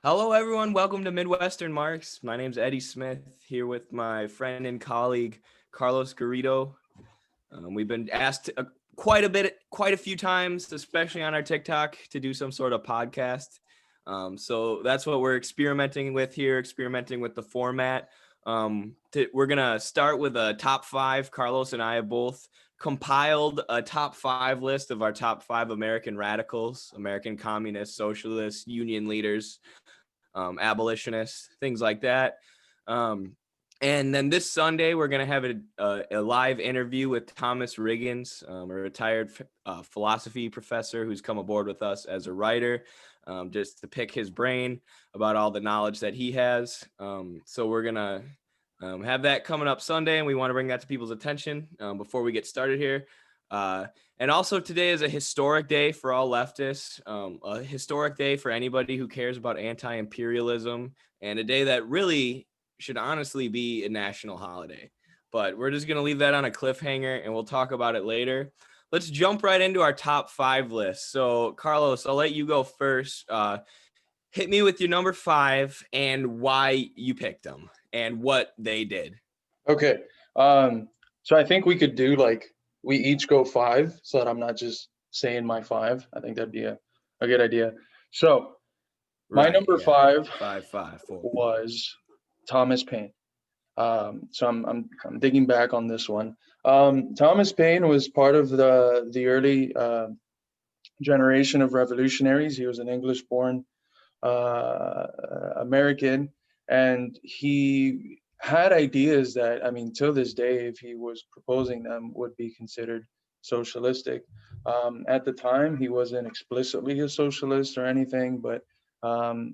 Hello, everyone. Welcome to Midwestern Marks. My name's Eddie Smith, here with my friend and colleague, Carlos Garrido. We've been asked quite a few times, especially on our TikTok, to do some sort of podcast. So that's what we're experimenting with here, experimenting with the format. We're going to start with a top five. Carlos and I have both compiled a top five list of our top five American radicals, American communists, socialists, union leaders, abolitionists, things like that. And then this Sunday, we're going to have a live interview with Thomas Riggins, a retired philosophy professor who's come aboard with us as a writer, just to pick his brain about all the knowledge that he has. So we're going to have that coming up Sunday, and we want to bring that to people's attention before we get started here. And also today is a historic day for all leftists, a historic day for anybody who cares about anti-imperialism, and a day that really should honestly be a national holiday. But we're just going to leave that on a cliffhanger, and we'll talk about it later. Let's jump right into our top five list. So, Carlos, I'll let you go first. Hit me with your number five and why you picked them and what they did. Okay. So I think we could do we each go five so that I'm not just saying my five. I think that'd be a good idea. So my Right. number Yeah. five 554. was Thomas Paine. So I'm digging back on this one. Thomas Paine was part of the early generation of revolutionaries. He was an English-born American, and he had ideas that, I mean, till this day, if he was proposing them, would be considered socialistic. At the time, he wasn't explicitly a socialist or anything, but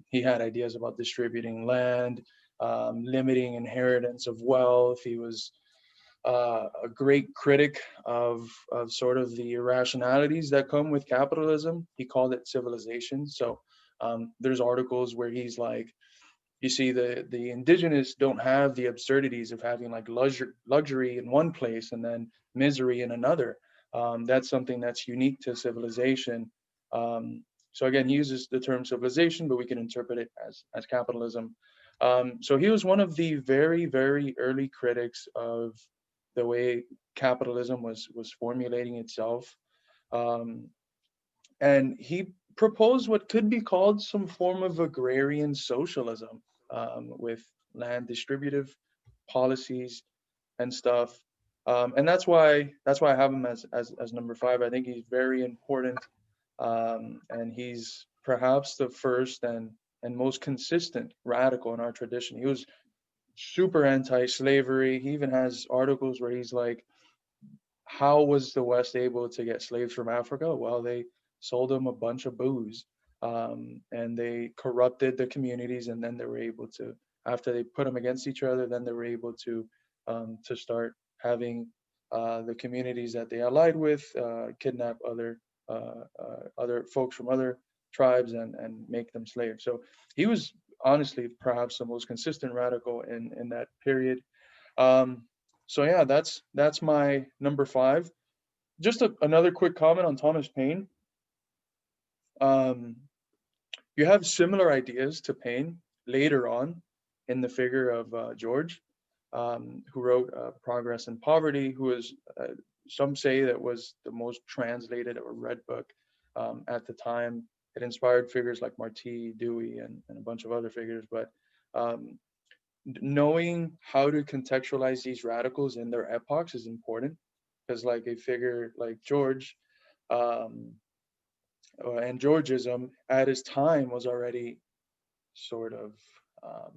he had ideas about distributing land, limiting inheritance of wealth. He was a great critic of sort of the irrationalities that come with capitalism. He called it civilization. So there's articles where he's like, you see, the indigenous don't have the absurdities of having like luxury in one place and then misery in another. That's something that's unique to civilization. So again, he uses the term civilization, but we can interpret it as capitalism. So he was one of the very, very early critics of the way capitalism was formulating itself. Um, and he proposed what could be called some form of agrarian socialism, with land distributive policies and stuff. And that's why I have him as number five. I think he's very important, and he's perhaps the first and most consistent radical in our tradition. He was super anti-slavery. He even has articles where he's like, how was the West able to get slaves from Africa? Well, they sold them a bunch of booze, and they corrupted the communities, and then they were able to, after they put them against each other, then they were able to start having the communities that they allied with kidnap other folks from other tribes and make them slaves. So he was honestly perhaps the most consistent radical in that period. Um, so yeah, that's my number five. Just another quick comment on Thomas Paine. Um, you have similar ideas to Paine later on in the figure of George, who wrote Progress and Poverty, who is, some say, that was the most translated or read book at the time. It inspired figures like Marti, Dewey, and a bunch of other figures. But um, knowing how to contextualize these radicals in their epochs is important, because like a figure like George, um, and Georgism at his time was already sort of, um,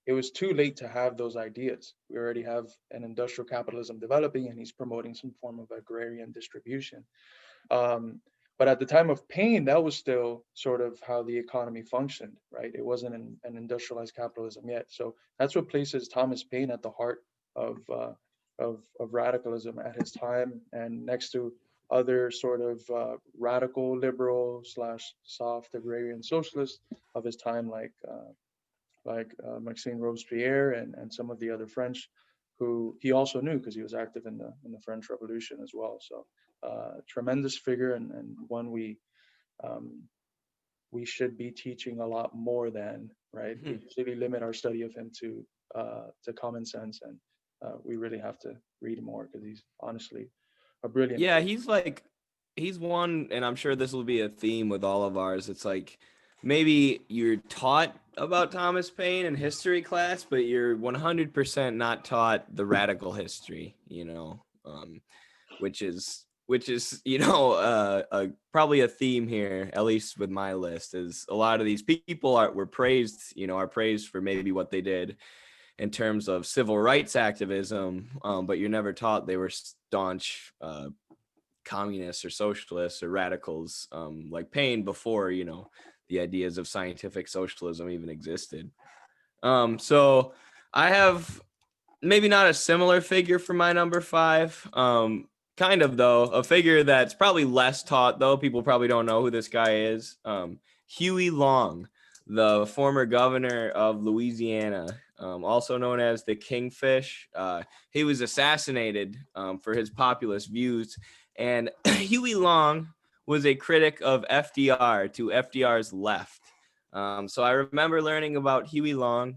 it was too late to have those ideas. We already have an industrial capitalism developing, and he's promoting some form of agrarian distribution. Um, but at the time of Paine, that was still sort of how the economy functioned, right? It wasn't an industrialized capitalism yet. So that's what places Thomas Paine at the heart of radicalism at his time, and next to other sort of radical liberal slash soft agrarian socialists of his time, like Maxime Robespierre and some of the other French, who he also knew because he was active in the French Revolution as well. So tremendous figure, and one we um, we should be teaching a lot more than, right? We usually limit our study of him to common sense, and we really have to read more because he's honestly a brilliant Yeah, person. he's one, and I'm sure this will be a theme with all of ours. It's like maybe you're taught about Thomas Paine in history class, but you're 100% not taught the radical history, which is probably a theme here, at least with my list, is a lot of these people are praised for maybe what they did in terms of civil rights activism, but you're never taught they were staunch communists or socialists or radicals, like Paine, before the ideas of scientific socialism even existed. So I have maybe not a similar figure for my number five. Kind of, though, a figure that's probably less taught, though. People probably don't know who this guy is. Huey Long, the former governor of Louisiana, also known as the Kingfish. He was assassinated for his populist views. And Huey Long was a critic of FDR to FDR's left. So I remember learning about Huey Long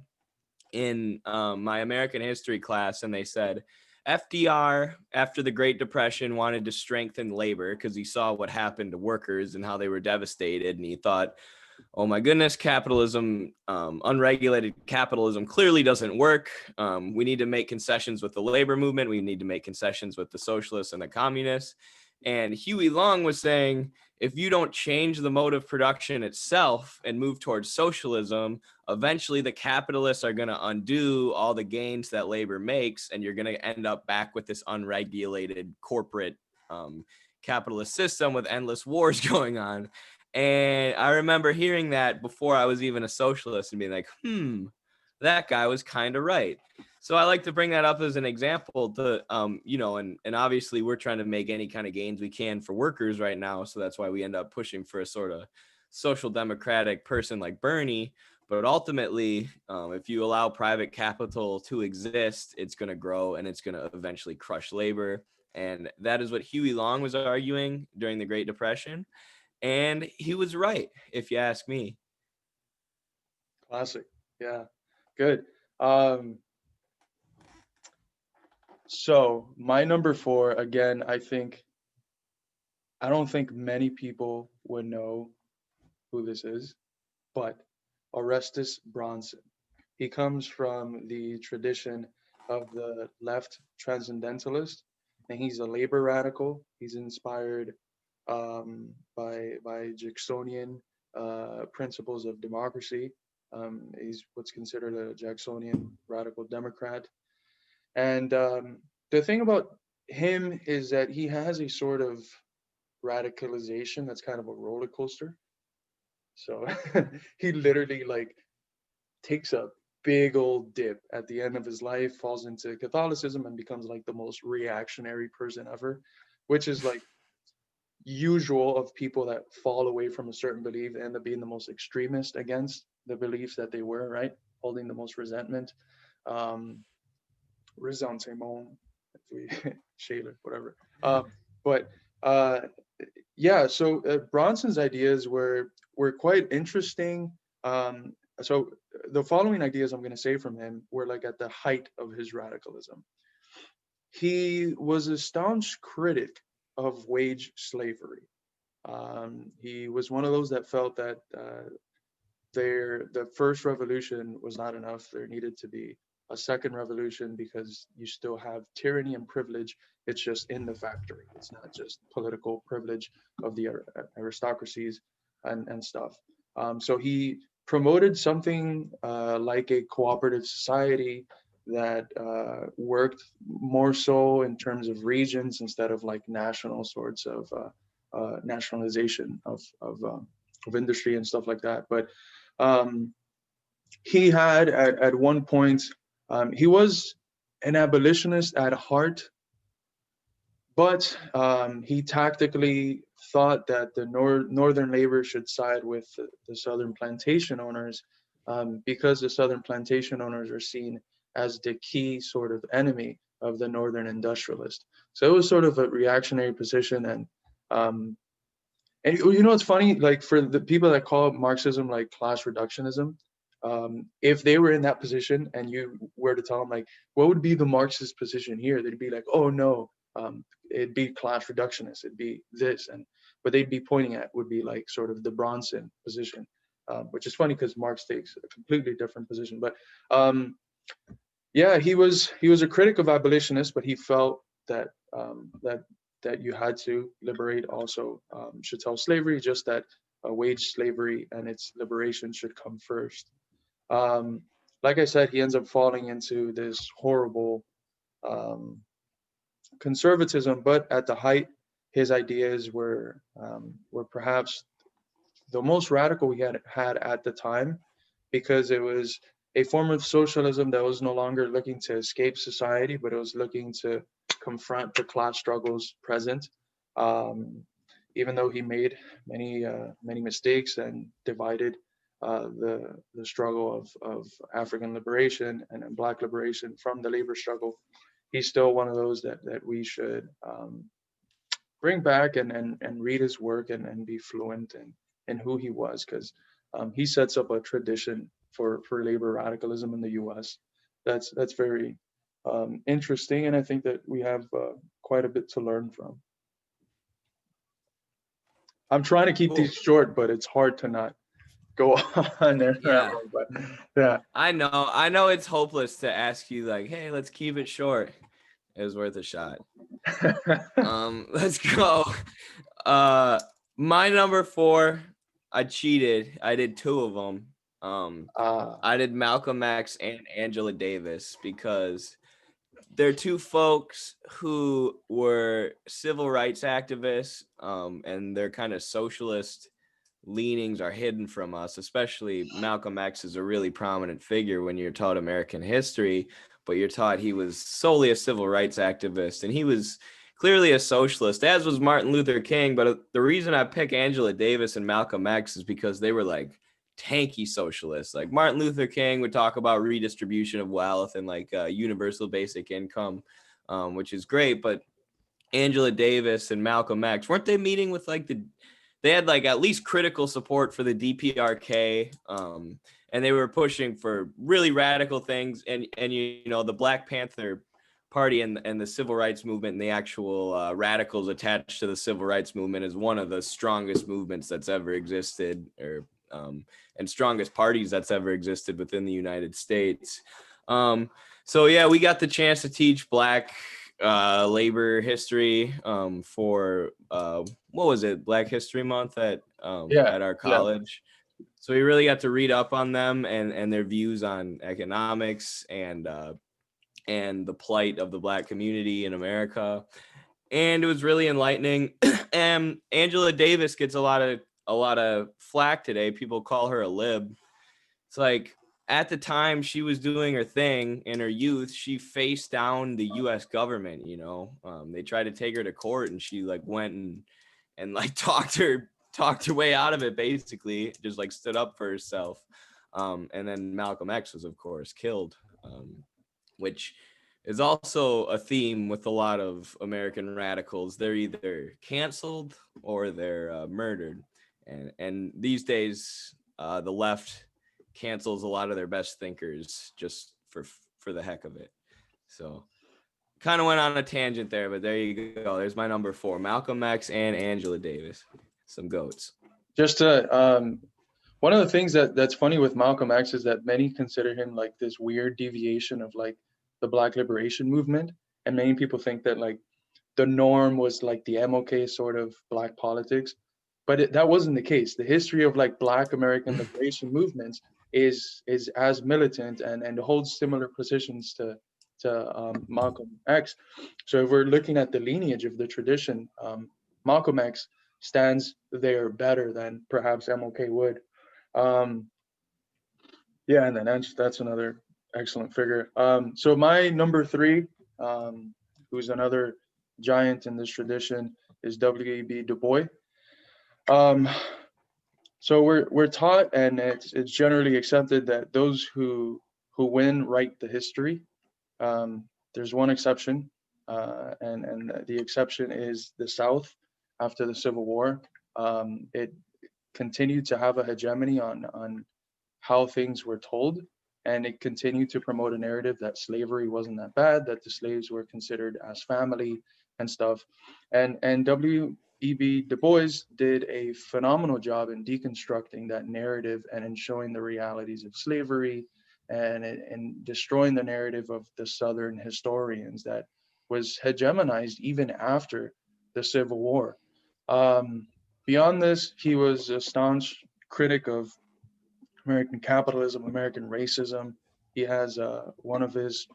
in my American history class, and they said FDR, after the Great Depression, wanted to strengthen labor because he saw what happened to workers and how they were devastated. And he thought, oh my goodness, capitalism, unregulated capitalism clearly doesn't work. We need to make concessions with the labor movement. We need to make concessions with the socialists and the communists. And Huey Long was saying, if you don't change the mode of production itself and move towards socialism, eventually the capitalists are going to undo all the gains that labor makes, and you're going to end up back with this unregulated corporate capitalist system with endless wars going on. And I remember hearing that before I was even a socialist and being like, that guy was kind of right. So I like to bring that up as an example to, and obviously we're trying to make any kind of gains we can for workers right now. So that's why we end up pushing for a sort of social democratic person like Bernie. But ultimately, if you allow private capital to exist, it's going to grow and it's going to eventually crush labor. And that is what Huey Long was arguing during the Great Depression. And he was right, if you ask me. Classic. Yeah, good. Um, so my number four, again, I don't think many people would know who this is, but Orestes Bronson. He comes from the tradition of the left transcendentalist, and he's a labor radical. He's inspired by Jacksonian principles of democracy. He's what's considered a Jacksonian radical Democrat. And the thing about him is that he has a sort of radicalization that's kind of a roller coaster. So he literally like takes a big old dip at the end of his life, falls into Catholicism, and becomes like the most reactionary person ever, which is like usual of people that fall away from a certain belief and end up being the most extremist against the beliefs that they were, right? Holding the most resentment. Um, Ressentiment, if we Shaler, whatever. But yeah, so Bronson's ideas were quite interesting. So the following ideas I'm going to say from him were like at the height of his radicalism. He was a staunch critic of wage slavery. He was one of those that felt that the first revolution was not enough. There needed to be a second revolution because you still have tyranny and privilege. It's just in the factory. It's not just political privilege of the aristocracies and stuff. So he promoted something like a cooperative society that worked more so in terms of regions instead of like national sorts of nationalization of industry and stuff like that. But um, he had at one point, he was an abolitionist at heart, but he tactically thought that the northern labor should side with the southern plantation owners because the southern plantation owners are seen as the key sort of enemy of the northern industrialist. So it was sort of a reactionary position, and um, And you know, it's funny, like for the people that call Marxism like class reductionism, if they were in that position and you were to tell them like, what would be the Marxist position here? They'd be like, oh no, it'd be class reductionist, it'd be this, and what they'd be pointing at would be like sort of the Bronson position, which is funny because Marx takes a completely different position. But yeah, he was a critic of abolitionists, but he felt that that you had to liberate also chattel slavery, just that wage slavery and its liberation should come first. Um, like I said, he ends up falling into this horrible um, conservatism, but at the height, his ideas were perhaps the most radical we had at the time, because it was a form of socialism that was no longer looking to escape society, but it was looking to confront the class struggles present. Um, Even though he made many mistakes and divided the struggle of African liberation and Black liberation from the labor struggle, he's still one of those that we should bring back and read his work and be fluent in who he was, because he sets up a tradition for labor radicalism in the U.S. That's very interesting, and I think that we have quite a bit to learn from. I'm trying to keep Cool. these short, but it's hard to not go on there. Yeah. But yeah, I know it's hopeless to ask you like, hey, let's keep it short. It was worth a shot. Let's go. My number 4, I cheated. I did 2 of them. I did Malcolm X and Angela Davis because they're 2 folks who were civil rights activists, and their kind of socialist leanings are hidden from us. Especially Malcolm X is a really prominent figure when you're taught American history, but you're taught he was solely a civil rights activist, and he was clearly a socialist, as was Martin Luther King. But the reason I pick Angela Davis and Malcolm X is because they were like tanky socialists. Like Martin Luther King would talk about redistribution of wealth and like universal basic income, which is great. But Angela Davis and Malcolm X, weren't they meeting with like they had like at least critical support for the DPRK, and they were pushing for really radical things. And you know, the Black Panther Party and the civil rights movement and the actual radicals attached to the civil rights movement is one of the strongest movements that's ever existed, or and strongest parties that's ever existed within the United States. So yeah, we got the chance to teach Black labor history for what was it, Black History Month at our college. So we really got to read up on them and their views on economics and the plight of the Black community in America. And it was really enlightening. And Angela Davis gets a lot of flack today. People call her a lib. It's like, at the time she was doing her thing in her youth, she faced down the U.S. government. You know, they tried to take her to court, and she like went and like talked her way out of it. Basically, just like stood up for herself. And then Malcolm X was, of course, killed, which is also a theme with a lot of American radicals. They're either canceled or they're murdered, and these days the left cancels a lot of their best thinkers just for the heck of it. So kind of went on a tangent there, but there you go. There's my number 4, Malcolm X and Angela Davis. Some goats. just to one of the things that's funny with Malcolm X is that many consider him like this weird deviation of like the Black liberation movement, and many people think that like the norm was like the MLK sort of Black politics, but that wasn't the case. The history of like Black American liberation movements is as militant and holds similar positions to Malcolm X. So if we're looking at the lineage of the tradition, Malcolm X stands there better than perhaps MLK would. Um, yeah, and then that's another excellent figure. So my number 3, who's another giant in this tradition, is W.E.B. Du Bois. So we're taught, and it's generally accepted that those who win write the history. There's one exception, and the exception is the South after the Civil War. It continued to have a hegemony on how things were told, and it continued to promote a narrative that slavery wasn't that bad, that the slaves were considered as family and stuff. And W.E.B. Du Bois did a phenomenal job in deconstructing that narrative and in showing the realities of slavery and destroying the narrative of the Southern historians that was hegemonized even after the Civil War. Um, Beyond this, he was a staunch critic of American capitalism, American racism. He has one of his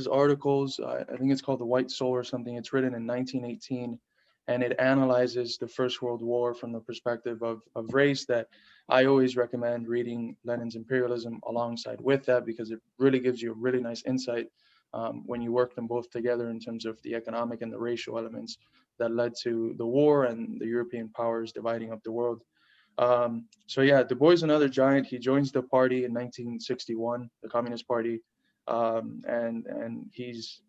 articles. I think it's called The White Soul or something. It's written in 1918, and it analyzes the First World War from the perspective of race. That I always recommend reading Lenin's Imperialism alongside with that, because it really gives you a really nice insight when you work them both together in terms of the economic and the racial elements that led to the war and the European powers dividing up the world. So yeah, Du Bois is another giant. He joins the party in 1961, the Communist Party, and he's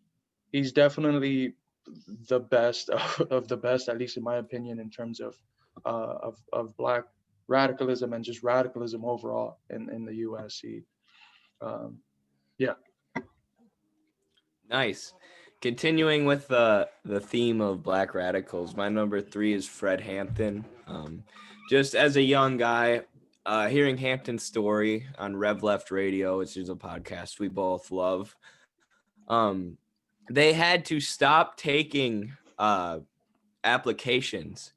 definitely the best of the best, at least in my opinion, in terms of Black radicalism and just radicalism overall in the U.S. Um, yeah, Nice. Continuing with the theme of Black radicals, my number 3 is Fred Hampton. Just as a young guy, hearing Hampton's story on Rev Left Radio, which is a podcast we both love, they had to stop taking applications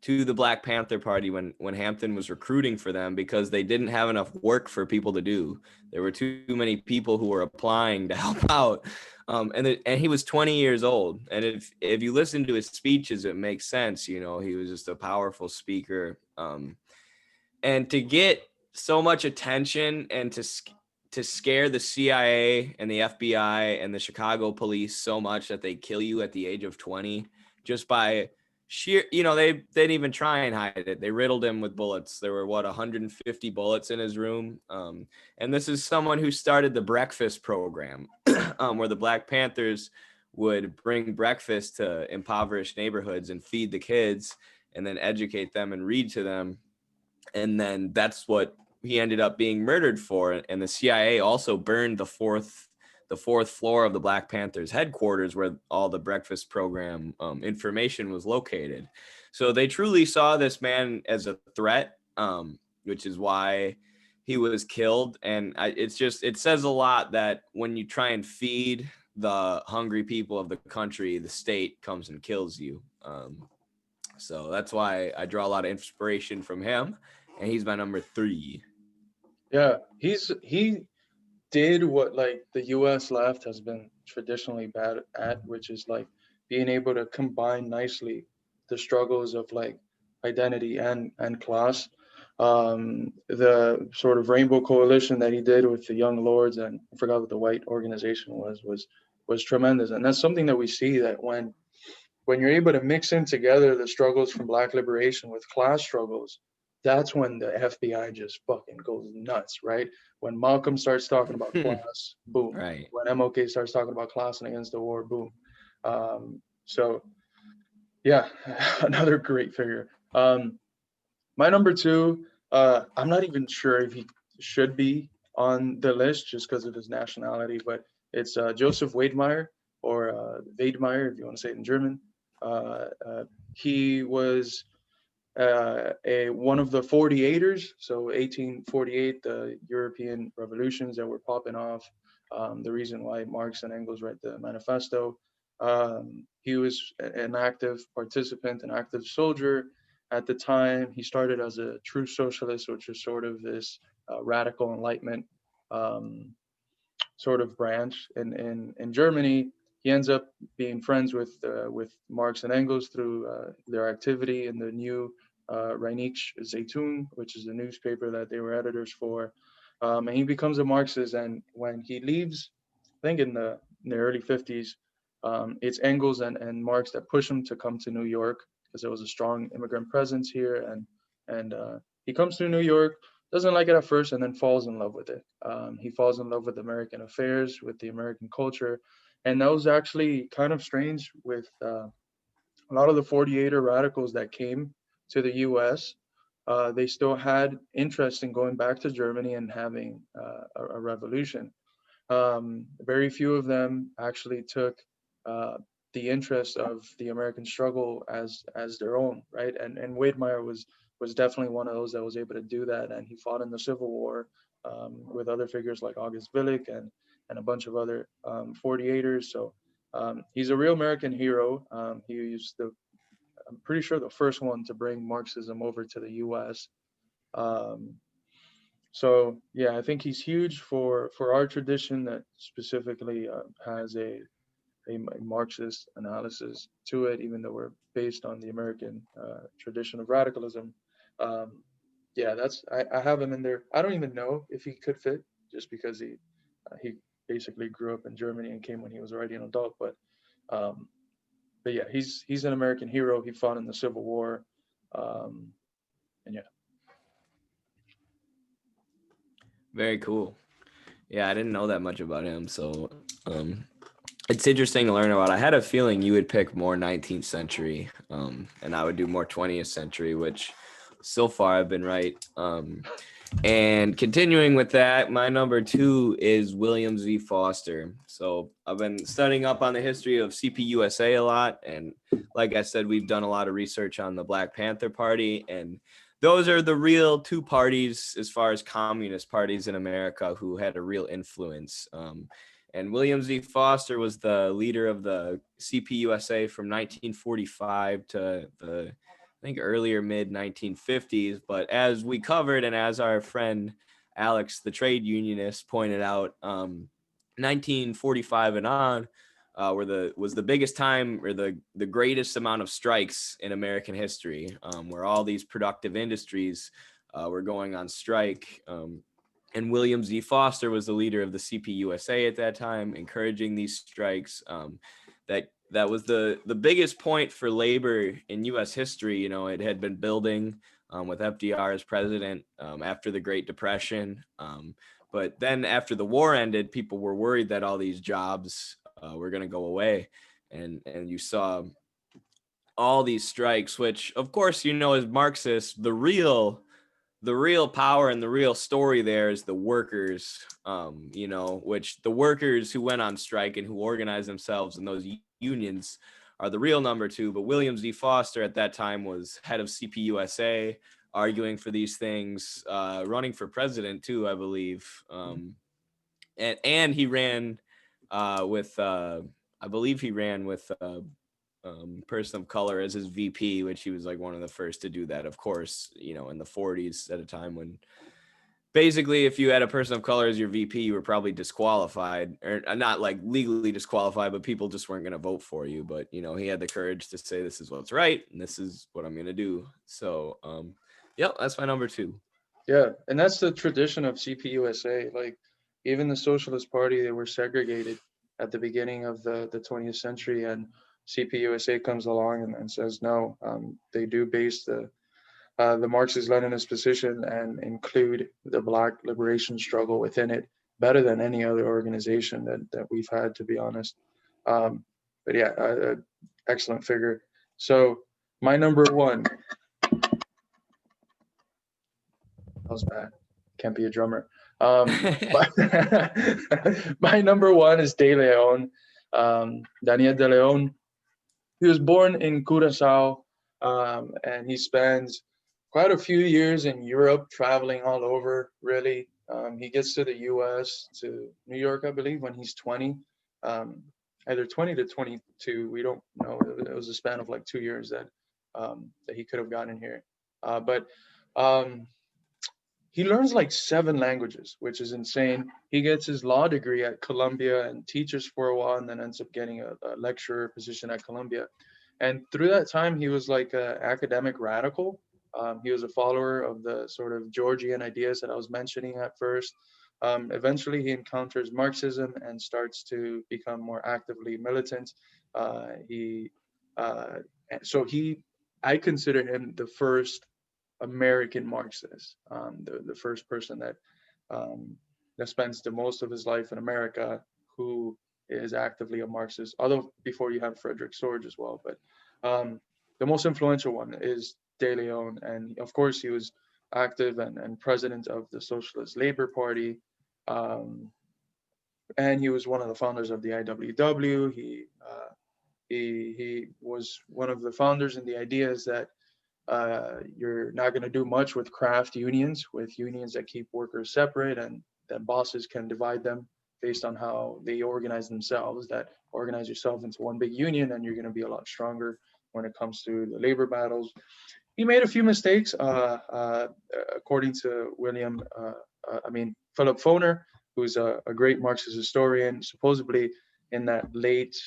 to the Black Panther Party when Hampton was recruiting for them, because they didn't have enough work for people to do. There were too many people who were applying to help out. And he was 20 years old. And if you listen to his speeches, it makes sense. You know, he was just a powerful speaker. And to get so much attention and to scare the CIA and the FBI and the Chicago police so much that they kill you at the age of 20 just by sheer, they didn't even try and hide it. They riddled him with bullets. There were 150 bullets in his room. And this is someone who started the breakfast program, where the Black Panthers would bring breakfast to impoverished neighborhoods and feed the kids and then educate them and read to them. And then that's what he ended up being murdered for. And the CIA also burned the fourth floor of the Black Panthers headquarters, where all the breakfast program information was located. So they truly saw this man as a threat, which is why he was killed. And it says a lot that when you try and feed the hungry people of the country, the state comes and kills you. So that's why I draw a lot of inspiration from him, and he's my number 3. yeah, he did what like the U.S. left has been traditionally bad at, which is like being able to combine nicely the struggles of like identity and class. The sort of rainbow coalition that he did with the Young Lords, and I forgot what the white organization was tremendous. And that's something that we see, that when you're able to mix in together the struggles from Black liberation with class struggles, that's when the FBI just fucking goes nuts, right? When Malcolm starts talking about class, boom. Right. When MLK starts talking about class and against the war, boom. So yeah, another great figure. My number 2, I'm not even sure if he should be on the list just because of his nationality, but it's Joseph Wademeyer, or Wademeyer, if you want to say it in German. He was one of the 48ers, so 1848, the European revolutions that were popping off, the reason why Marx and Engels write the manifesto. He was an active participant, an active soldier at the time. He started as a true socialist, which is sort of this radical enlightenment sort of branch in Germany. He ends up being friends with Marx and Engels through their activity in the new Rheinische Zeitung, which is a newspaper that they were editors for. And he becomes a Marxist. And when he leaves, I think in the early 50s, it's Engels and Marx that push him to come to New York, because there was a strong immigrant presence here. And he comes to New York, doesn't like it at first, and then falls in love with it. He falls in love with American affairs, with the American culture. And that was actually kind of strange with a lot of the 48er radicals that came to the US, they still had interest in going back to Germany and having a revolution. Very few of them actually took the interest of the American struggle as their own, right? And Wademeyer was definitely one of those that was able to do that, and he fought in the Civil War with other figures like August Willich and a bunch of other 48ers. So he's a real American hero. He was I'm pretty sure the first one to bring Marxism over to the U.S. Um, so yeah, I think he's huge for our tradition that specifically has a Marxist analysis to it, even though we're based on the American tradition of radicalism. Um, yeah, I have him in there. I don't even know if he could fit, just because he basically grew up in Germany and came when he was already an adult. Um, but yeah, he's an American hero. He fought in the Civil War, um, and yeah. Very cool. Yeah, I didn't know that much about him, so it's interesting to learn about. I had a feeling you would pick more 19th century, and I would do more 20th century, which so far I've been right. And continuing with that, my number 2 is William Z. Foster. So I've been studying up on the history of CPUSA a lot, and like I said, we've done a lot of research on the Black Panther Party, and those are the real two parties as far as communist parties in America who had a real influence. And William Z. Foster was the leader of the CPUSA from 1945 to the, I think, earlier mid 1950s. But as we covered, and as our friend Alex, the trade unionist, pointed out, 1945 and on was the biggest time, or the greatest amount of strikes in American history, where all these productive industries were going on strike. And William Z. Foster was the leader of the CPUSA at that time, encouraging these strikes. That was the biggest point for labor in U.S. history. You know, it had been building with FDR as president after the Great Depression. But then after the war ended, people were worried that all these jobs were going to go away. And you saw all these strikes, which, of course, you know, as Marxists, the real power and the real story there is the workers, you know, which the workers who went on strike and who organized themselves in those unions are the real number 2. But William Z. Foster at that time was head of CPUSA, arguing for these things, running for president too, I believe. And he ran with, I believe he ran with person of color as his VP, which he was like one of the first to do that, of course, you know, in the 40s, at a time when basically if you had a person of color as your VP, you were probably disqualified, or not like legally disqualified, but people just weren't going to vote for you. But, you know, he had the courage to say, this is what's right, and this is what I'm going to do. So, yep, that's my number 2. Yeah, and that's the tradition of CPUSA. Like, even the Socialist Party, they were segregated at the beginning of the 20th century, and CPUSA comes along and says no. They do base the Marxist-Leninist position and include the Black liberation struggle within it better than any other organization that we've had, to be honest. But yeah, excellent figure. So my number 1. That was bad. Can't be a drummer. My number 1 is De Leon, Dania De Leon. He was born in Curacao, and he spends quite a few years in Europe, traveling all over, really. He gets to the US, to New York, I believe, when he's 20, either 20 to 22. We don't know. It was a span of like 2 years that he could have gotten here. But he learns like 7 languages, which is insane. He gets his law degree at Columbia and teaches for a while, and then ends up getting a lecturer position at Columbia. And through that time, he was like an academic radical. He was a follower of the sort of Georgian ideas that I was mentioning at first. Eventually, he encounters Marxism and starts to become more actively militant. He, so he, I consider him the first American Marxist, the first person that spends the most of his life in America who is actively a Marxist. Although before you have Frederick Sorge as well, but the most influential one is De Leon, and of course he was active and president of the Socialist Labor Party, um, and he was one of the founders of the IWW. He was one of the founders in the ideas that you're not going to do much with craft unions, with unions that keep workers separate, and that bosses can divide them based on how they organize themselves. That organize yourself into one big union, and you're going to be a lot stronger when it comes to the labor battles. He made a few mistakes, according to Philip Foner, who's a great Marxist historian. Supposedly, in that late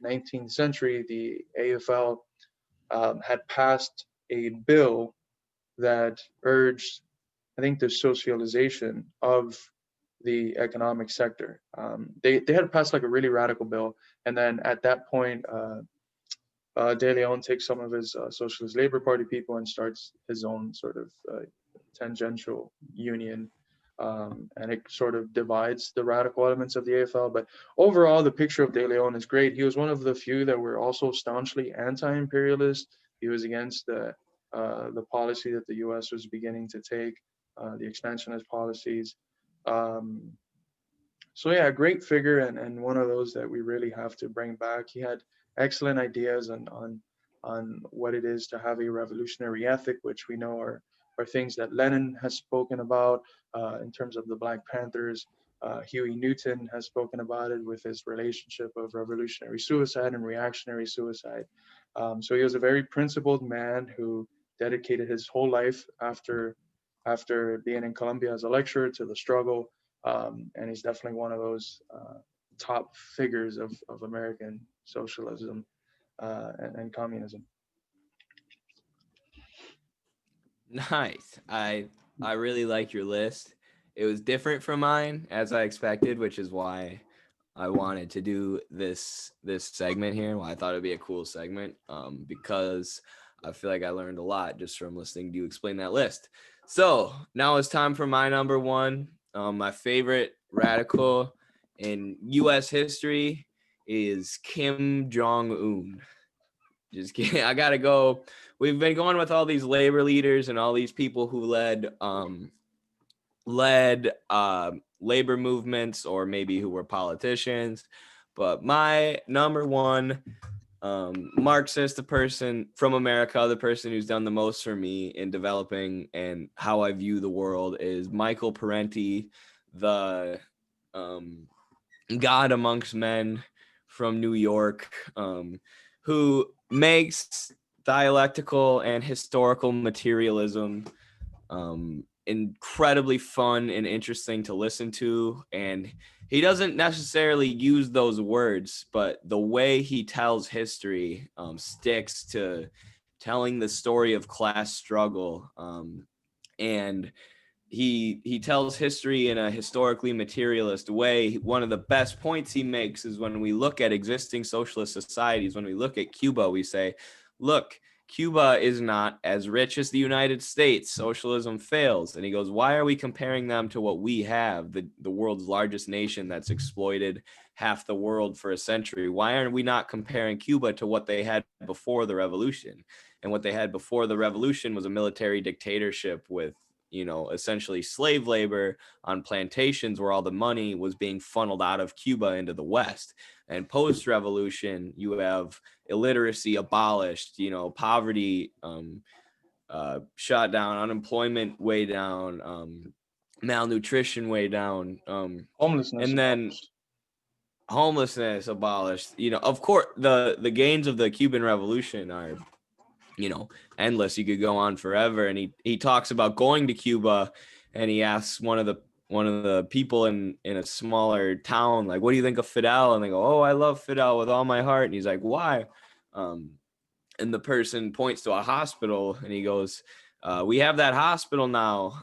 19th century, the AFL had passed a bill that urged, I think, the socialization of the economic sector. They had passed like a really radical bill, and then at that point, De Leon takes some of his Socialist Labor Party people and starts his own sort of tangential union. And it sort of divides the radical elements of the AFL. But overall, the picture of De Leon is great. He was one of the few that were also staunchly anti-imperialist. He was against the policy that the U.S. was beginning to take, the expansionist policies. So yeah, a great figure, and one of those that we really have to bring back. He had excellent ideas on what it is to have a revolutionary ethic, which we know are things that Lenin has spoken about in terms of the Black Panthers. Huey Newton has spoken about it with his relationship of revolutionary suicide and reactionary suicide. So he was a very principled man who dedicated his whole life after being in Colombia as a lecturer to the struggle. And he's definitely one of those top figures of American socialism and communism. Nice. I really like your list. It was different from mine as I expected, which is why I wanted to do this segment here. Well, I thought it'd be a cool segment because I feel like I learned a lot just from listening to you explain that list. So now it's time for my number one. My favorite radical in U.S. history is Kim Jong-un. Just kidding. I gotta go. We've been going with all these labor leaders and all these people who led labor movements, or maybe who were politicians. But my number one Marxist, the person from America, the person who's done the most for me in developing and how I view the world, is Michael Parente, the God amongst men from New York, who makes dialectical and historical materialism incredibly fun and interesting to listen to. And he doesn't necessarily use those words, but the way he tells history sticks to telling the story of class struggle. And he tells history in a historically materialist way. One of the best points he makes is when we look at existing socialist societies, when we look at Cuba, we say, look, Cuba is not as rich as the United States. Socialism fails. And he goes, why are we comparing them to what we have, the world's largest nation that's exploited half the world for a century? Why aren't we not comparing Cuba to what they had before the revolution? And what they had before the revolution was a military dictatorship with, essentially slave labor on plantations where all the money was being funneled out of Cuba into the West. And post-revolution, you have illiteracy abolished, poverty shot down, unemployment way down, malnutrition way down, Homelessness and then abolished. homelessness abolished. Of course, the gains of the Cuban Revolution are endless. You could go on forever. And he talks about going to Cuba, and he asks one of the people in a smaller town, like, what do you think of Fidel? And they go, oh, I love Fidel with all my heart. And he's like, why? And the person points to a hospital, and he goes, we have that hospital now.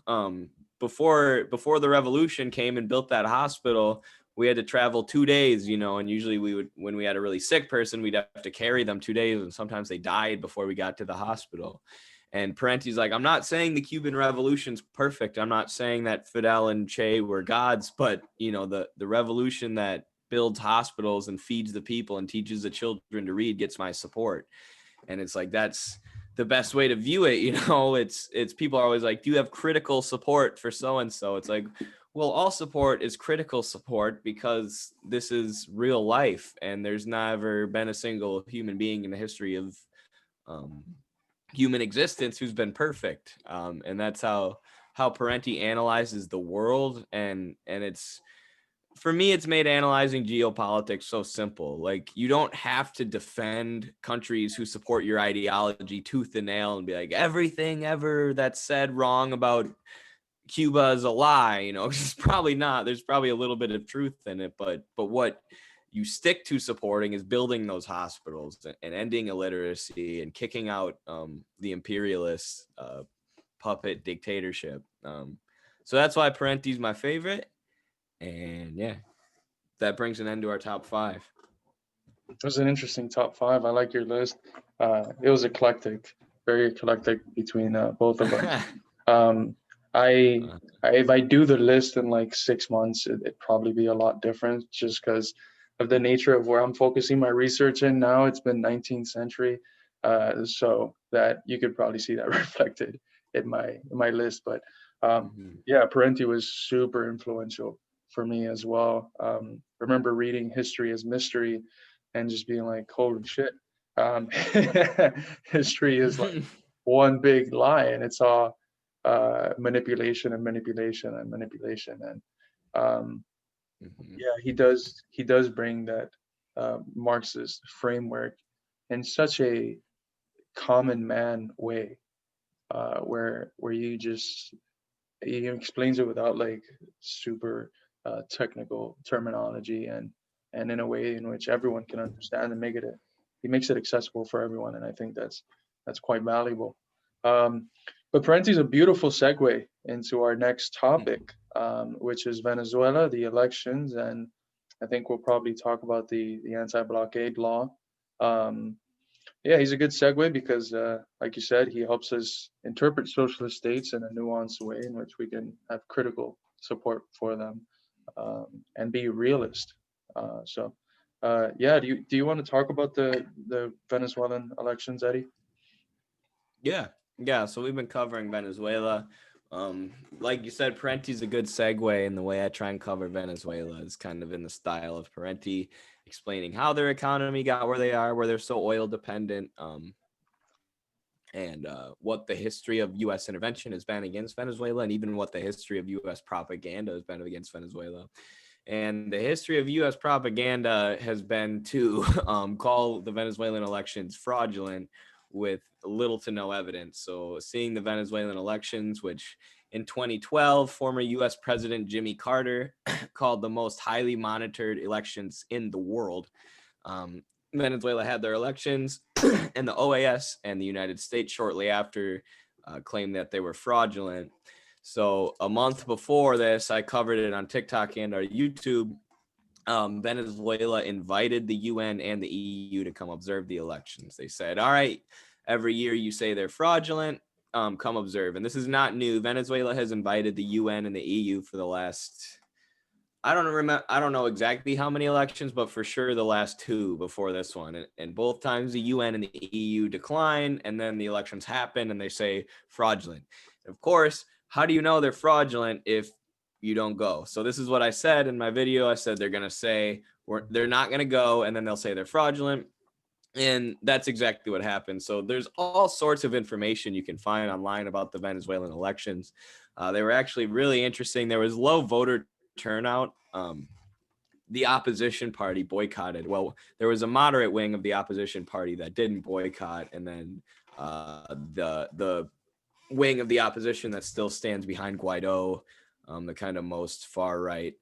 Before the revolution came and built that hospital, we had to travel 2 days, and usually when we had a really sick person, we'd have to carry them 2 days, and sometimes they died before we got to the hospital. And Parente's like, I'm not saying the Cuban Revolution's perfect. I'm not saying that Fidel and Che were gods, but the revolution that builds hospitals and feeds the people and teaches the children to read gets my support. And it's like, that's the best way to view it. It's people are always like, do you have critical support for so and so? It's like, well, all support is critical support because this is real life, and there's never been a single human being in the history of human existence who's been perfect. And that's how Parente analyzes the world, and it's, for me, it's made analyzing geopolitics so simple. Like, you don't have to defend countries who support your ideology tooth and nail and be like, everything ever that's said wrong about Cuba is a lie. It's probably not. There's probably a little bit of truth in it, but what you stick to supporting is building those hospitals and ending illiteracy and kicking out the imperialist puppet dictatorship. So that's why Parente's my favorite. And yeah, that brings an end to our top 5. It was an interesting top 5. I like your list. It was eclectic, very eclectic between both of us. If I do the list in like 6 months, it'd probably be a lot different, just because of the nature of where I'm focusing my research in now. It's been 19th century, so that you could probably see that reflected in my list. But yeah, Parente was super influential for me as well. Remember reading History as Mystery and just being like, holy shit, history is like one big lie, and it's all manipulation and manipulation and manipulation. And yeah, he does bring that Marxist framework in such a common man way, where he explains it without like super technical terminology, and in a way in which everyone can understand, and he makes it accessible for everyone. And I think that's quite valuable. But Parente is a beautiful segue into our next topic, which is Venezuela, the elections, and I think we'll probably talk about the anti-blockade law. Yeah, he's a good segue because, like you said, he helps us interpret socialist states in a nuanced way in which we can have critical support for them, and be realist. Yeah, do you want to talk about the Venezuelan elections, Eddie? Yeah. So we've been covering Venezuela. Like you said, Parente's a good segue, and the way I try and cover Venezuela is kind of in the style of Parente, explaining how their economy got where they are, where they're so oil dependent, and what the history of U.S. intervention has been against Venezuela, and even what the history of U.S. propaganda has been against Venezuela. And the history of U.S. propaganda has been to call the Venezuelan elections fraudulent with little to no evidence. So seeing the Venezuelan elections, which in 2012, former U.S. President Jimmy Carter called the most highly monitored elections in the world. Venezuela had their elections, and the OAS and the United States shortly after claimed that they were fraudulent. So a month before this, I covered it on TikTok and our YouTube. Venezuela invited the UN and the EU to come observe the elections. They said, all right, every year you say they're fraudulent, come observe. And this is not new. Venezuela has invited the UN and the EU for the last, I don't know exactly how many elections, but for sure the last 2 before this one. And both times the UN and the EU decline, and then the elections happen and they say fraudulent. And of course, how do you know they're fraudulent if you don't go? So this is what I said in my video. I said they're going to say they're not going to go, and then they'll say they're fraudulent. And that's exactly what happened. So there's all sorts of information you can find online about the Venezuelan elections. They were actually really interesting. There was low voter turnout. The opposition party boycotted. Well, there was a moderate wing of the opposition party that didn't boycott, and then the wing of the opposition that still stands behind Guaido, the kind of most far right,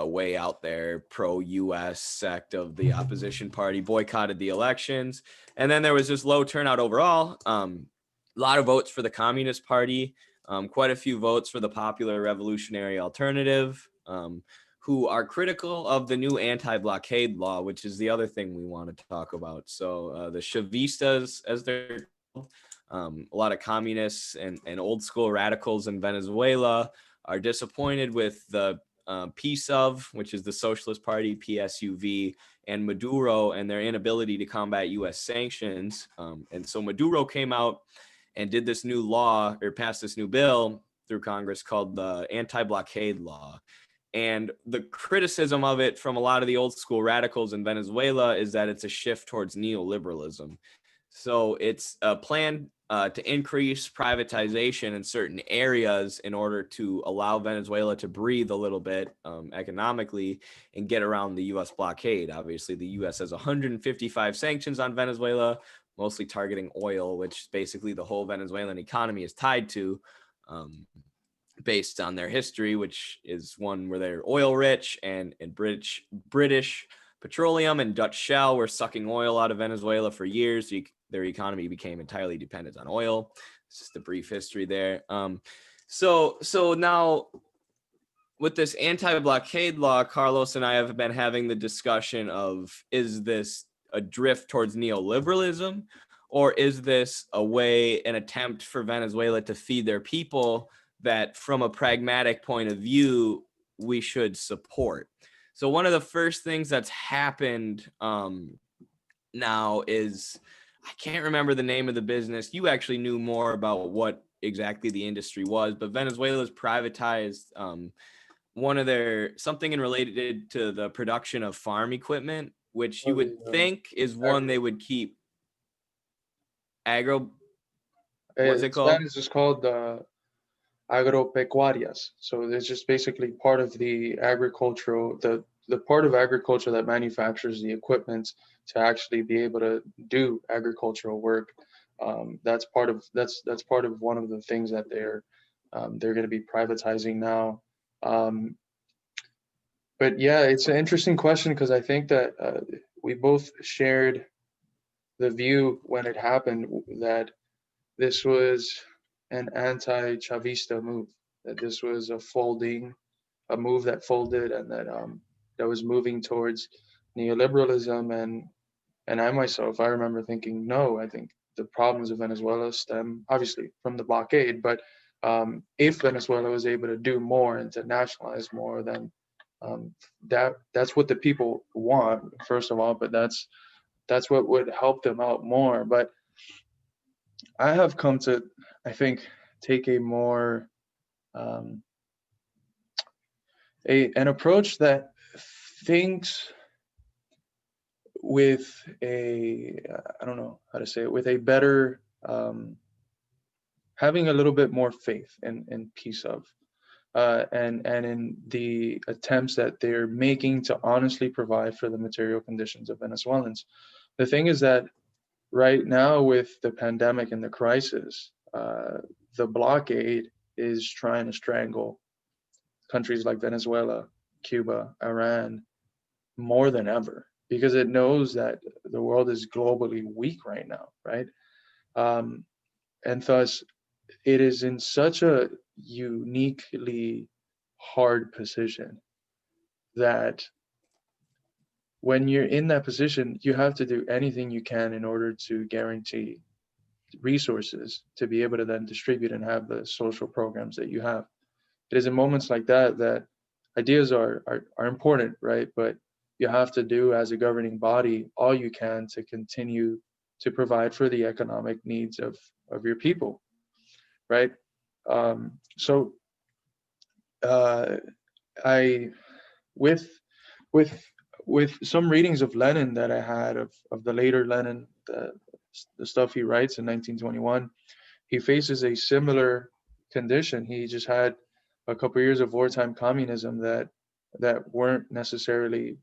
way out there, pro-U.S. sect of the opposition party, boycotted the elections. And then there was just low turnout overall. A lot of votes for the Communist Party, quite a few votes for the Popular Revolutionary Alternative, who are critical of the new anti-blockade law, which is the other thing we want to talk about. So the Chavistas, as they're called, a lot of communists and old school radicals in Venezuela are disappointed with the PSUV, which is the Socialist Party, PSUV, and Maduro and their inability to combat U.S. sanctions. And so Maduro came out and did this new law, or passed this new bill through Congress called the Anti-Blockade Law. And the criticism of it from a lot of the old school radicals in Venezuela is that it's a shift towards neoliberalism. So it's a plan to increase privatization in certain areas in order to allow Venezuela to breathe a little bit economically and get around the U.S. blockade. Obviously, the U.S. has 155 sanctions on Venezuela, mostly targeting oil, which basically the whole Venezuelan economy is tied to, based on their history, which is one where they're oil rich, and British petroleum and Dutch Shell were sucking oil out of Venezuela for years. So their economy became entirely dependent on oil. It's just a brief history there. So now with this anti-blockade law, Carlos and I have been having the discussion of, is this a drift towards neoliberalism, or is this an attempt for Venezuela to feed their people that from a pragmatic point of view, we should support? So one of the first things that's happened now is, I can't remember the name of the business. You actually knew more about what exactly the industry was, but Venezuela's privatized something related to the production of farm equipment, which you would think is one they would keep what's it called? Spanish is called agropecuarias. So it's just basically part of the agricultural, the part of agriculture that manufactures the equipment to actually be able to do agricultural work. That's part of one of the things that they're going to be privatizing now. But yeah, it's an interesting question, because I think that we both shared the view when it happened that this was an anti-Chavista move, that this was a move that folded, and that was moving towards neoliberalism. And I myself, I remember thinking, no, I think the problems of Venezuela stem obviously from the blockade, but if Venezuela was able to do more and to nationalize more, then that's what the people want, first of all, but that's what would help them out more. But I have come to, I think, take a more an approach that thinks with I don't know how to say it, with a better, having a little bit more faith in peace of, and in the attempts that they're making to honestly provide for the material conditions of Venezuelans. The thing is that right now, with the pandemic and the crisis, the blockade is trying to strangle countries like Venezuela, Cuba, Iran more than ever, because it knows that the world is globally weak right now, right? And thus, it is in such a uniquely hard position that when you're in that position, you have to do anything you can in order to guarantee resources to be able to then distribute and have the social programs that you have. It is in moments like that that ideas are important, right? But you have to do, as a governing body, all you can to continue to provide for the economic needs of your people, right? So I, with some readings of Lenin that I had of the later Lenin, the stuff he writes in 1921, he faces a similar condition. He just had a couple of years of wartime communism that weren't necessarily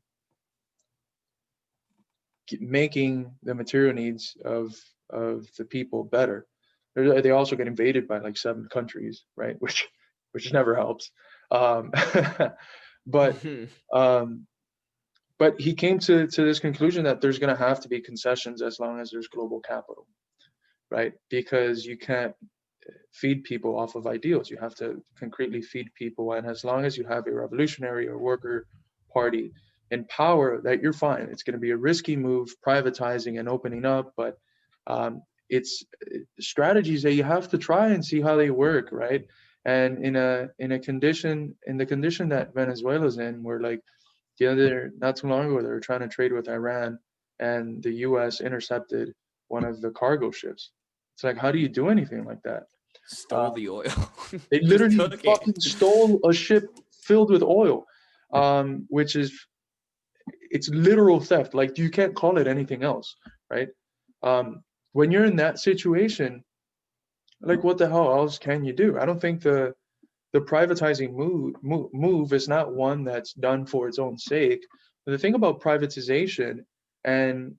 making the material needs of the people better. They also get invaded by like 7 countries, right? Which never helps. But he came to this conclusion that there's going to have to be concessions as long as there's global capital, right? Because you can't feed people off of ideals. You have to concretely feed people, and as long as you have a revolutionary or worker party in power, that you're fine. It's going to be a risky move, privatizing and opening up, but it's strategies that you have to try and see how they work, right? And in the condition that Venezuela's in, where like not too long ago they were trying to trade with Iran, and the U.S. intercepted one of the cargo ships. It's like, how do you do anything like that? Stole the oil. They Just literally took it. fucking stole a ship filled with oil, which is, it's literal theft. Like, you can't call it anything else, right? When you're in that situation, like, what the hell else can you do? I don't think the privatizing move is not one that's done for its own sake. But the thing about privatization, and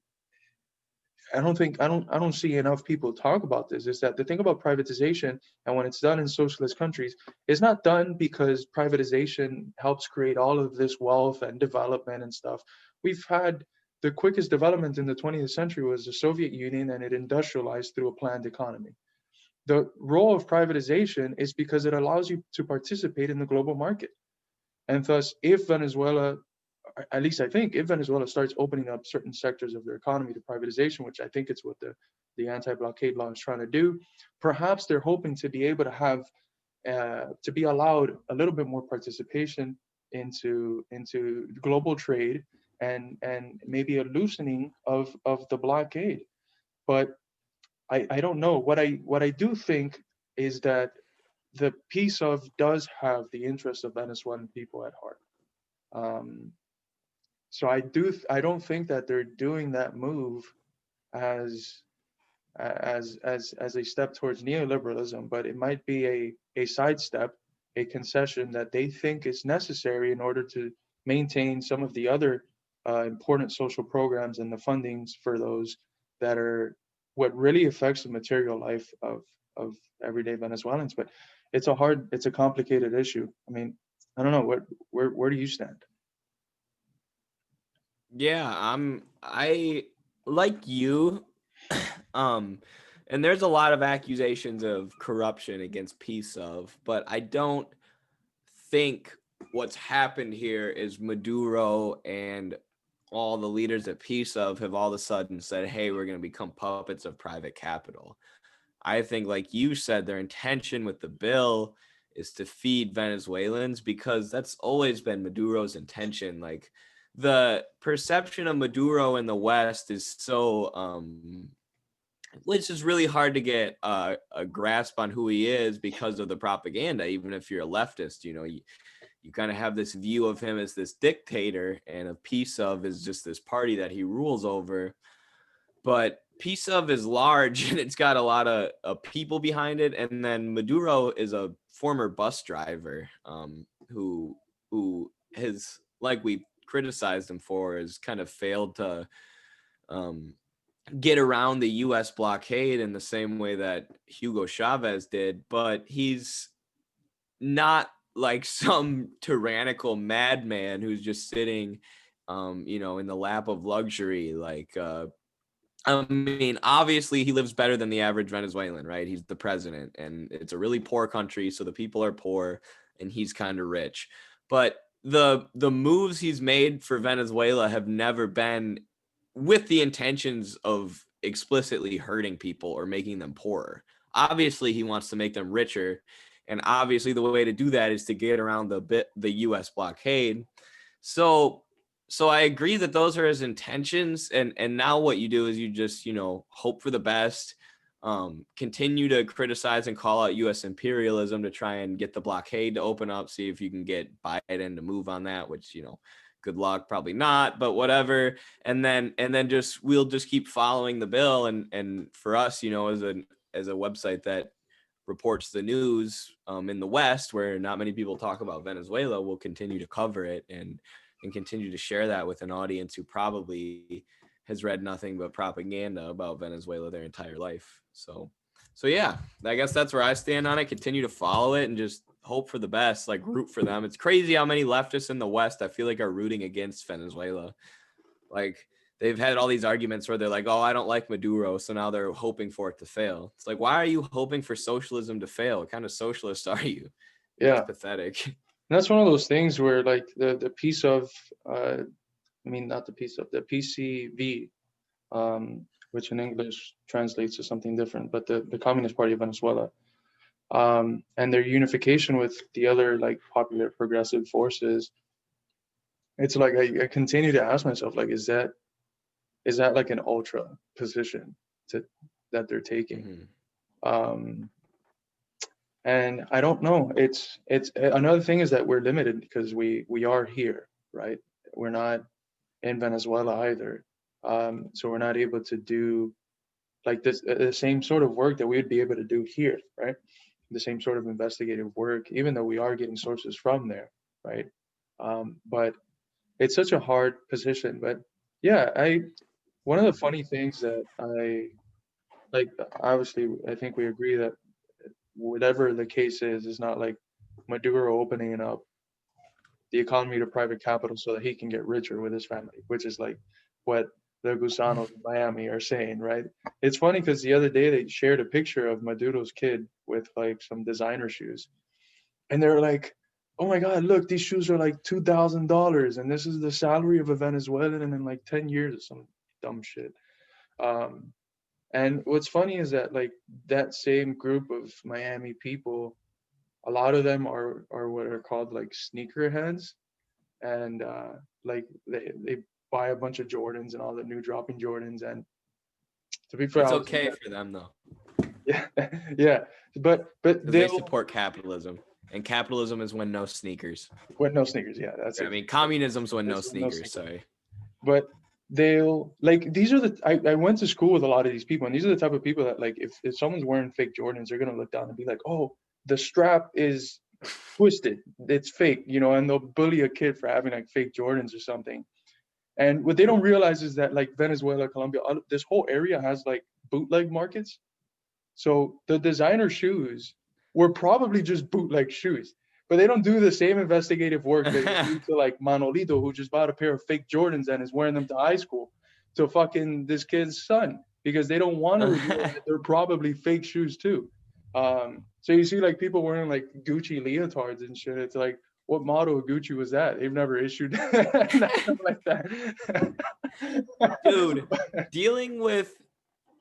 I don't see enough people talk about this, is that the thing about privatization, and when it's done in socialist countries, is not done because privatization helps create all of this wealth and development and stuff. We've had the quickest development in the 20th century was the Soviet Union, and it industrialized through a planned economy. The role of privatization is because it allows you to participate in the global market. And thus, if Venezuela, at least I think, if Venezuela starts opening up certain sectors of their economy to privatization, which I think it's what the anti-blockade law is trying to do, perhaps they're hoping to be able to have, to be allowed a little bit more participation into global trade, and maybe a loosening of the blockade. But I don't know. What I do think is that the peace of does have the interests of Venezuelan people at heart. Um, so I don't think that they're doing that move as as a step towards neoliberalism, but it might be a sidestep, a concession that they think is necessary in order to maintain some of the other important social programs and the fundings for those that are what really affects the material life of everyday Venezuelans. But it's a complicated issue. I mean, I don't know where do you stand? Yeah, I like you. um and there's a lot of accusations of corruption against peace of, but I don't think what's happened here is Maduro and all the leaders at peace of have all of a sudden said, hey, we're going to become puppets of private capital. I think, like you said, their intention with the bill is to feed Venezuelans, because that's always been Maduro's intention. Like, the perception of Maduro in the West is so which is really hard to get a grasp on who he is because of the propaganda. Even if you're a leftist, you kind of have this view of him as this dictator, and a piece of is just this party that he rules over. But piece of is large and it's got a lot of people behind it. And then Maduro is a former bus driver who has, like we criticized him for, has kind of failed to um, get around the U.S. blockade in the same way that Hugo Chavez did. But he's not like some tyrannical madman who's just sitting, in the lap of luxury. Like, I mean, obviously he lives better than the average Venezuelan, right? He's the president, and it's a really poor country, so the people are poor, and he's kind of rich. But the moves he's made for Venezuela have never been with the intentions of explicitly hurting people or making them poorer. Obviously, he wants to make them richer, and obviously the way to do that is to get around the U.S. blockade. So I agree that those are his intentions, and now what you do is you just hope for the best, continue to criticize and call out U.S. imperialism to try and get the blockade to open up, see if you can get Biden to move on that, which good luck, probably not, but whatever. And then we'll just keep following the bill, and for us, as a website that reports the news in the West, where not many people talk about Venezuela, we'll continue to cover it and continue to share that with an audience who probably has read nothing but propaganda about Venezuela their entire life. So yeah, I guess that's where I stand on it. Continue to follow it and just hope for the best, like root for them. It's crazy how many leftists in the West I feel like are rooting against Venezuela. Like, they've had all these arguments where they're like, oh, I don't like Maduro, so now they're hoping for it to fail. It's like, why are you hoping for socialism to fail? What kind of socialist are you? It's Yeah, pathetic. and that's one of those things where, like, the piece of I mean, not the piece of the PCV, which in English translates to something different, but the Communist Party of Venezuela, and their unification with the other like popular progressive forces. It's like I continue to ask myself, like, is that like an ultra position that they're taking? Um, and I don't know. It's another thing is that we're limited because we are here, right? We're not in Venezuela either, so we're not able to do like this the same sort of work that we would be able to do here, right? The same sort of investigative work, even though we are getting sources from there, right? But it's such a hard position. But yeah, I one of the funny things that I like, obviously, I think we agree that whatever the case is not like Maduro opening up the economy to private capital so that he can get richer with his family, which is like what the Gusanos in Miami are saying, right? It's funny because the other day they shared a picture of Maduro's kid with like some designer shoes, and they're like, "Oh my God, look, these shoes are like $2,000, and this is the salary of a Venezuelan in like 10 years or some dumb shit." Um, and what's funny is that like that same group of Miami people, a lot of them are what are called like sneakerheads, and like they buy a bunch of Jordans and all the new dropping Jordans. And to be fair, It's I was okay for them though, yeah, yeah, but because they they'll support capitalism, and capitalism is when no sneakers. with no sneakers. Yeah, that's I it. mean, communism's when no It's with no sneakers. sneakers. Sorry. But they'll like these are the I went to school with a lot of these people, and these are the type of people that like if someone's wearing fake Jordans, they're gonna look down and be like, oh, the strap is twisted, it's fake, and they'll bully a kid for having like fake Jordans or something. And what they don't realize is that like Venezuela, Colombia, this whole area has like bootleg markets. So the designer shoes were probably just bootleg shoes, but they don't do the same investigative work that they do to like Manolito, who just bought a pair of fake Jordans and is wearing them to high school, to fucking this kid's son, because they don't want to reveal that they're probably fake shoes too. So you see like people wearing like Gucci leotards and shit. It's like, what model of Gucci was that? They've never issued nothing like that. Dude, dealing with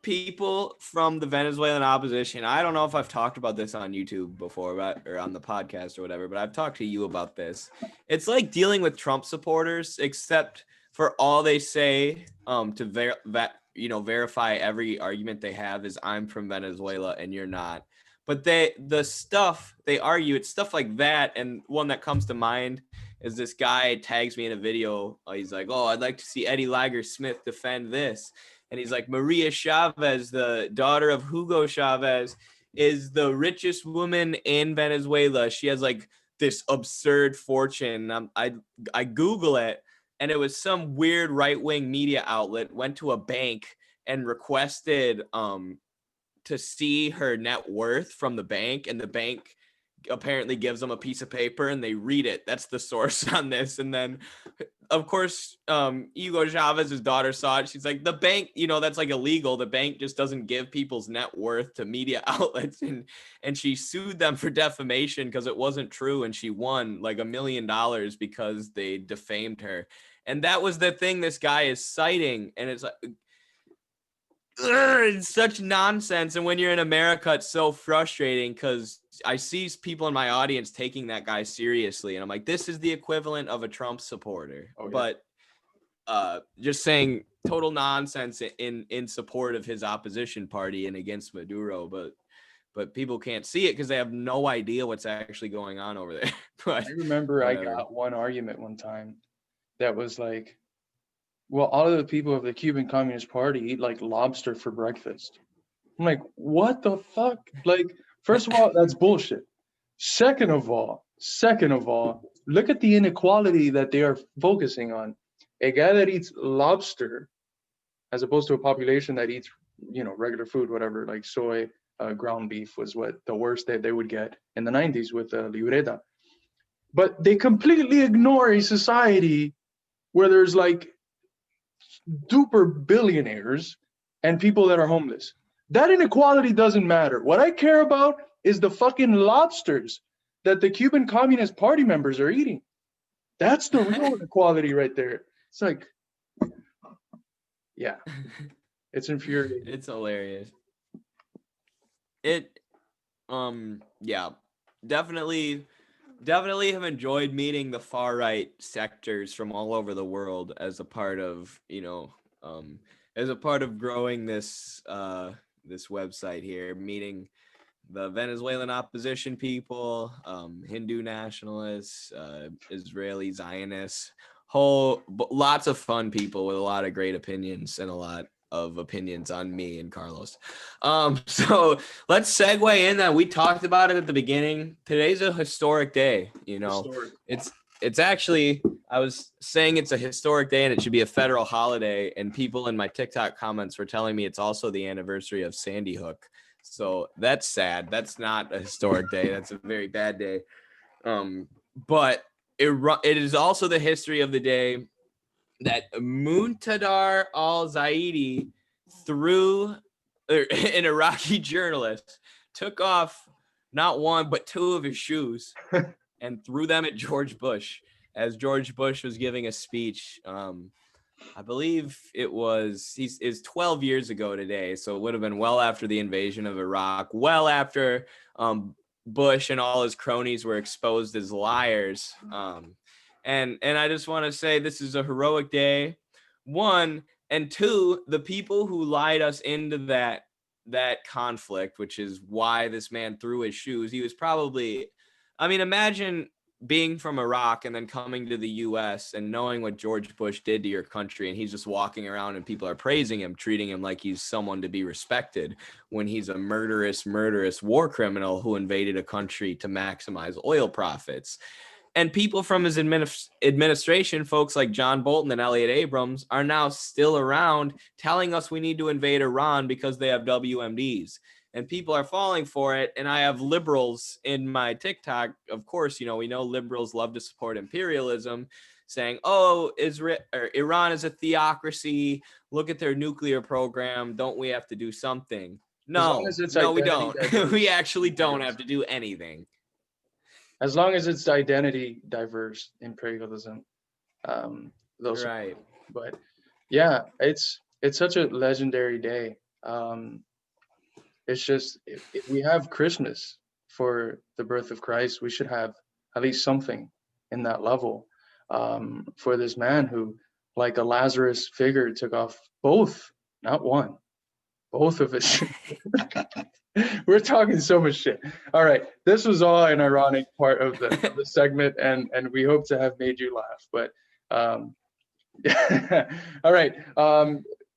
people from the Venezuelan opposition. I don't know if I've talked about this on YouTube before, or on the podcast or whatever, but I've talked to you about this. It's like dealing with Trump supporters, except for all they say to verify every argument they have is I'm from Venezuela and you're not. But the stuff they argue, it's stuff like that. And one that comes to mind is this guy tags me in a video. He's like, "Oh, I'd like to see Eddie Lager Smith defend this." And he's like, Maria Chavez, the daughter of Hugo Chavez, is the richest woman in Venezuela. She has like this absurd fortune. I Google it, and it was some weird right-wing media outlet went to a bank and requested to see her net worth from the bank, and the bank apparently gives them a piece of paper and they read it. That's the source on this. And then of course Hugo Chavez's daughter saw it. She's like, the bank, that's like illegal. The bank just doesn't give people's net worth to media outlets, and she sued them for defamation because it wasn't true, and she won like $1 million because they defamed her. And that was the thing this guy is citing, and it's like, it's such nonsense. And when you're in America, it's so frustrating because I see people in my audience taking that guy seriously, and I'm like, this is the equivalent of a Trump supporter. Oh, yeah. But just saying total nonsense in support of his opposition party and against Maduro, but people can't see it because they have no idea what's actually going on over there. But I remember whatever. I got one argument one time that was like, well, all of the people of the Cuban Communist Party eat like lobster for breakfast. I'm like, what the fuck? Like, first of all, that's bullshit. Second of all, look at the inequality that they are focusing on. A guy that eats lobster, as opposed to a population that eats, regular food, whatever, like soy, ground beef was what the worst that they would get in the 90s with libreta. But they completely ignore a society where there's like duper billionaires and people that are homeless. That inequality doesn't matter. What I care about is the fucking lobsters that the Cuban Communist Party members are eating. That's the real inequality right there. It's like, yeah, it's infuriating. It's hilarious. Yeah, definitely definitely have enjoyed meeting the far right sectors from all over the world as a part of, as a part of growing this website here, meeting the Venezuelan opposition people, Hindu nationalists, Israeli Zionists, lots of fun people with a lot of great opinions and a lot of opinions on me and Carlos. So let's segue in that. We talked about it at the beginning. Today's a historic day. Historic. It's actually, I was saying it's a historic day and it should be a federal holiday. And people in my TikTok comments were telling me it's also the anniversary of Sandy Hook. So that's sad. That's not a historic day. That's a very bad day. But it is also the history of the day that Muntadar al-Zaidi threw an Iraqi journalist, took off not one but two of his shoes and threw them at George Bush as George Bush was giving a speech. I believe is 12 years ago today, so it would have been well after the invasion of Iraq, well after Bush and all his cronies were exposed as liars. And I just want to say this is a heroic day. One, and two, the people who lied us into that conflict, which is why this man threw his shoes. He was probably, I mean, imagine being from Iraq and then coming to the US and knowing what George Bush did to your country, and he's just walking around and people are praising him, treating him like he's someone to be respected, when he's a murderous war criminal who invaded a country to maximize oil profits. And people from his administration, folks like John Bolton and Elliot Abrams, are now still around telling us we need to invade Iran because they have WMDs. And people are falling for it. And I have liberals in my TikTok. Of course, we know liberals love to support imperialism, saying, oh, Iran is a theocracy. Look at their nuclear program. Don't we have to do something? No, we don't. We actually don't have to do anything. As long as it's identity diverse imperialism, those right. But yeah, it's such a legendary day. It's just if we have Christmas for the birth of Christ, we should have at least something in that level for this man who, like a Lazarus figure, took off both, not one, both of his. We're talking so much shit. All right, this was all an ironic part of the segment, and we hope to have made you laugh. But all right,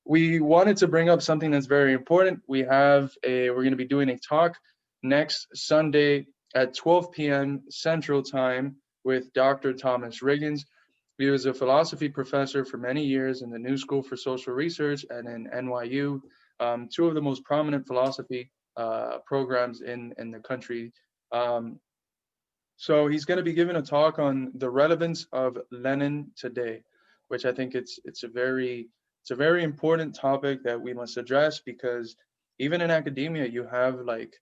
we wanted to bring up something that's very important. We're going to be doing a talk next Sunday at 12 p.m. Central Time with Dr. Thomas Riggins. He was a philosophy professor for many years in the New School for Social Research and in NYU, two of the most prominent philosophy programs in the country. So he's going to be giving a talk on the relevance of Lenin today, which I think it's a very important topic that we must address, because even in academia you have like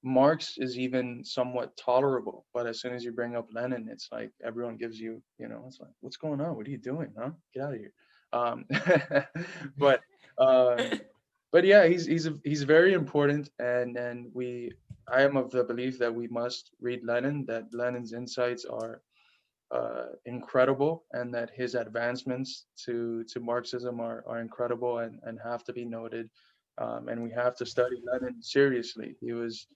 Marx is even somewhat tolerable, but as soon as you bring up Lenin, it's like everyone gives you, it's like, what's going on? What are you doing? Huh? Get out of here. But yeah, he's very important, and I am of the belief that we must read Lenin, that Lenin's insights are incredible, and that his advancements to Marxism are incredible and have to be noted, and we have to study Lenin seriously. He's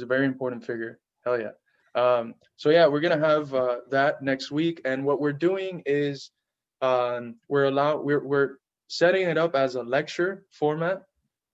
a very important figure. Hell yeah. So yeah, we're gonna have that next week, and what we're doing is we're setting it up as a lecture format.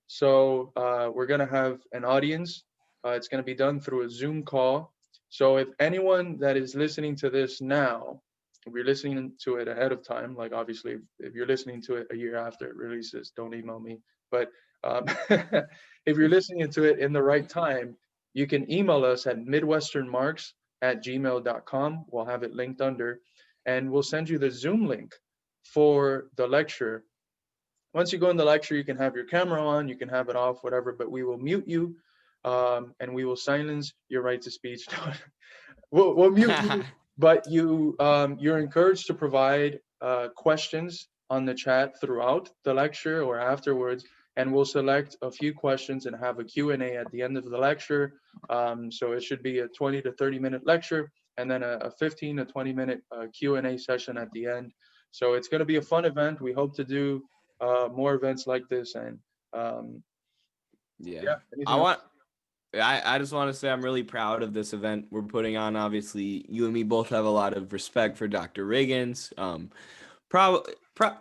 So we're gonna have an audience. It's gonna be done through a Zoom call. So if anyone that is listening to this now, if you're listening to it ahead of time, like obviously if you're listening to it a year after it releases, don't email me. But if you're listening to it in the right time, you can email us at midwesternmarks@gmail.com. We'll have it linked under, and we'll send you the Zoom link for the lecture. Once you go in the lecture, you can have your camera on, you can have it off, whatever, but we will mute you, and we will silence your right to speech. we'll mute you, but you're encouraged to provide questions on the chat throughout the lecture or afterwards. and we'll select a few questions and have a Q&A at the end of the lecture. So it should be a 20 to 30-minute lecture, and then a 15 to 20-minute Q&A session at the end. So it's going to be a fun event. We hope to do more events like this. And Yeah. yeah, anything else? I just want to say I'm really proud of this event we're putting on. Obviously, you and me both have a lot of respect for Dr. Riggins.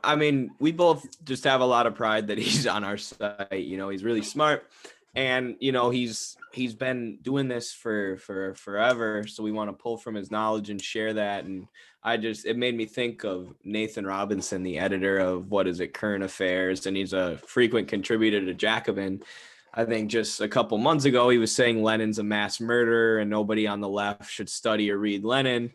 I mean, we both just have a lot of pride that he's on our site. You know, he's really smart, and you know, he's been doing this for forever. So we want to pull from his knowledge and share that. And it made me think of Nathan Robinson, the editor of Current Affairs, and he's a frequent contributor to Jacobin. I think just a couple months ago, he was saying Lenin's a mass murderer and nobody on the left should study or read Lenin.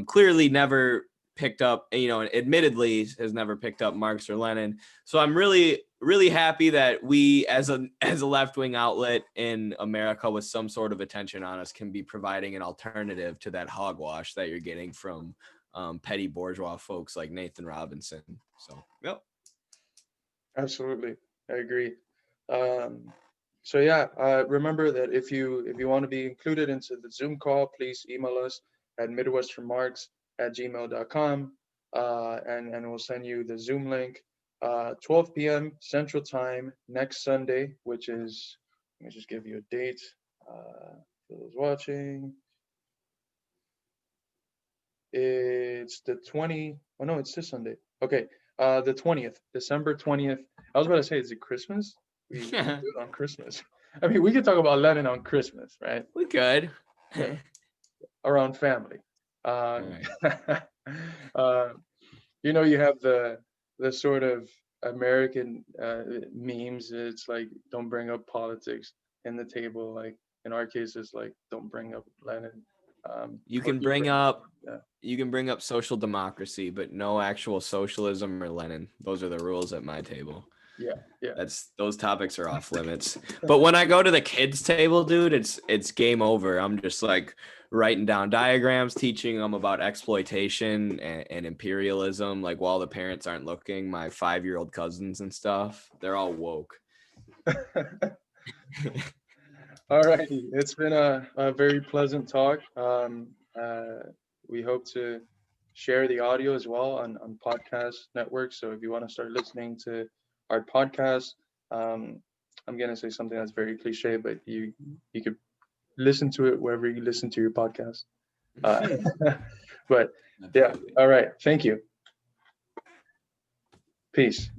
Clearly never picked up, you know, admittedly has never picked up Marx or Lenin. So I'm really, really happy that we as a left-wing outlet in America with some sort of attention on us can be providing an alternative to that hogwash that you're getting from petty bourgeois folks like Nathan Robinson. So, yep. Absolutely. I agree. So yeah, remember that if you want to be included into the Zoom call, please email us at midwesternmarks@gmail.com, and we'll send you the Zoom link. 12 p.m. Central Time next Sunday, which is, let me just give you a date for those watching. It's the 20. Oh no, it's this Sunday. Okay, the 20th, December 20th. I was about to say, is it Christmas? We do it on Christmas. I mean, we could talk about Lenin on Christmas, right? We could. Yeah. Around family. Right. You know, you have the sort of American memes. It's like, don't bring up politics in the table. Like in our case, it's like, don't bring up Lenin. You can bring up social democracy, but no actual socialism or Lenin. Those are the rules at my table. Yeah. Those topics are off limits. But when I go to the kids' table, dude, it's game over. I'm just like writing down diagrams, teaching them about exploitation and imperialism, like while the parents aren't looking. My 5-year-old cousins and stuff, they're all woke. All righty. It's been a very pleasant talk. We hope to share the audio as well on podcast networks. So if you want to start listening to our podcast, I'm going to say something that's very cliche, but you could listen to it wherever you listen to your podcast. But yeah, all right. Thank you. Peace.